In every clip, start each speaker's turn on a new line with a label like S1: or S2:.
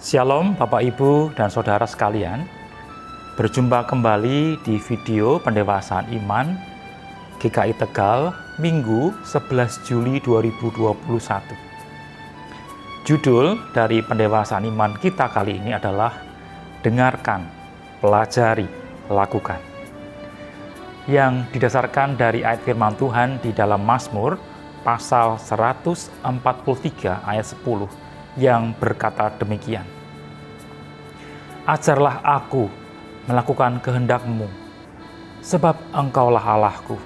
S1: Shalom Bapak Ibu dan Saudara sekalian. Berjumpa kembali di video pendewasaan iman GKI Tegal Minggu 11 Juli 2021. Judul dari pendewasaan iman kita kali ini adalah Dengarkan, Pelajari, Lakukan, yang didasarkan dari ayat firman Tuhan di dalam Mazmur pasal 143 ayat 10 yang berkata demikian. Ajarlah aku melakukan kehendak-Mu, sebab Engkaulah Allahku.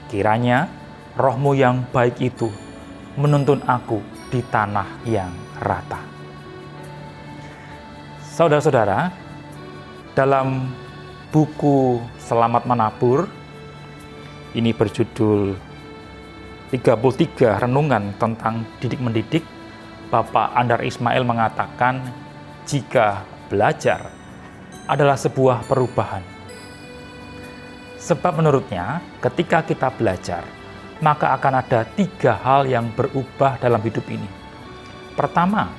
S1: Kiranya roh-Mu yang baik itu menuntun aku di tanah yang rata. Saudara-saudara, dalam buku Selamat Menabur, ini berjudul 33 Renungan tentang Didik-Mendidik, Bapak Andar Ismail mengatakan jika belajar adalah sebuah perubahan. Sebab menurutnya ketika kita belajar, maka akan ada 3 hal yang berubah dalam hidup ini. Pertama,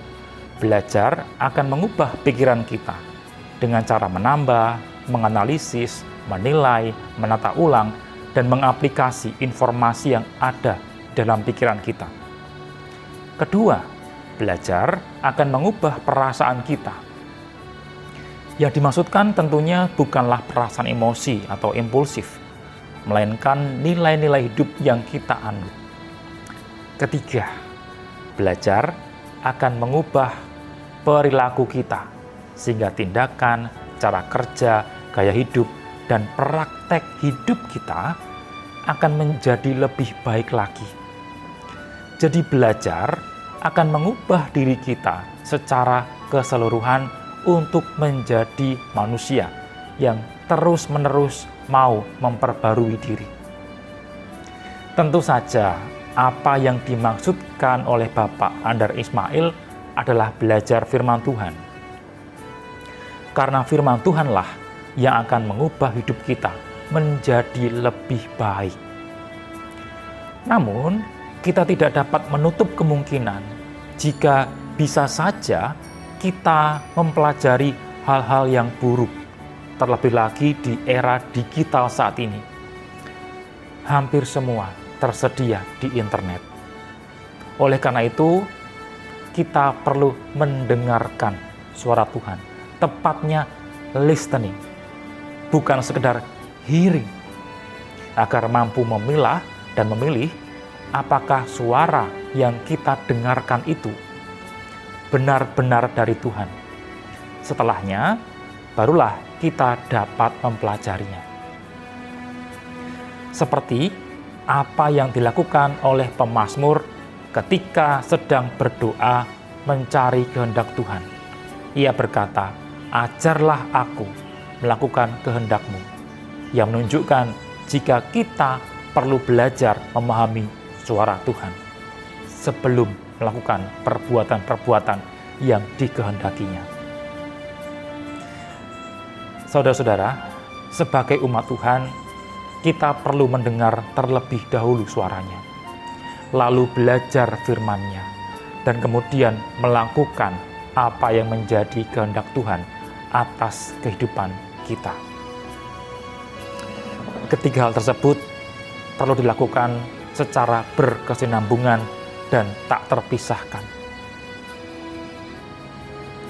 S1: belajar akan mengubah pikiran kita dengan cara menambah, menganalisis, menilai, menata ulang, dan mengaplikasi informasi yang ada dalam pikiran kita. Kedua, belajar akan mengubah perasaan kita. Yang dimaksudkan tentunya bukanlah perasaan emosi atau impulsif, melainkan nilai-nilai hidup yang kita anut. Ketiga, belajar akan mengubah perilaku kita, sehingga tindakan, cara kerja, gaya hidup, dan praktek hidup kita akan menjadi lebih baik lagi. Jadi belajar akan mengubah diri kita secara keseluruhan untuk menjadi manusia yang terus-menerus mau memperbarui diri. Tentu saja apa yang dimaksudkan oleh Bapak Andar Ismail adalah belajar firman Tuhan. Karena firman Tuhanlah yang akan mengubah hidup kita menjadi lebih baik. Namun, kita tidak dapat menutup kemungkinan jika bisa saja kita mempelajari hal-hal yang buruk, terlebih lagi di era digital saat ini. Hampir semua tersedia di internet. Oleh karena itu, kita perlu mendengarkan suara Tuhan, tepatnya listening, bukan sekedar hearing, agar mampu memilah dan memilih apakah suara yang kita dengarkan itu benar-benar dari Tuhan. Setelahnya, barulah kita dapat mempelajarinya. Seperti apa yang dilakukan oleh pemazmur ketika sedang berdoa mencari kehendak Tuhan. Ia berkata, ajarlah aku melakukan kehendak-Mu, yang menunjukkan jika kita perlu belajar memahami suara Tuhan sebelum melakukan perbuatan-perbuatan yang dikehendakinya. Saudara-saudara, sebagai umat Tuhan, kita perlu mendengar terlebih dahulu suaranya, lalu belajar firman-Nya, dan kemudian melakukan apa yang menjadi kehendak Tuhan atas kehidupan kita. Ketiga hal tersebut perlu dilakukan secara berkesinambungan dan tak terpisahkan.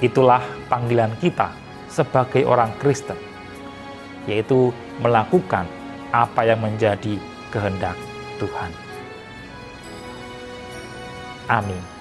S1: Itulah panggilan kita sebagai orang Kristen, yaitu melakukan apa yang menjadi kehendak Tuhan. Amin.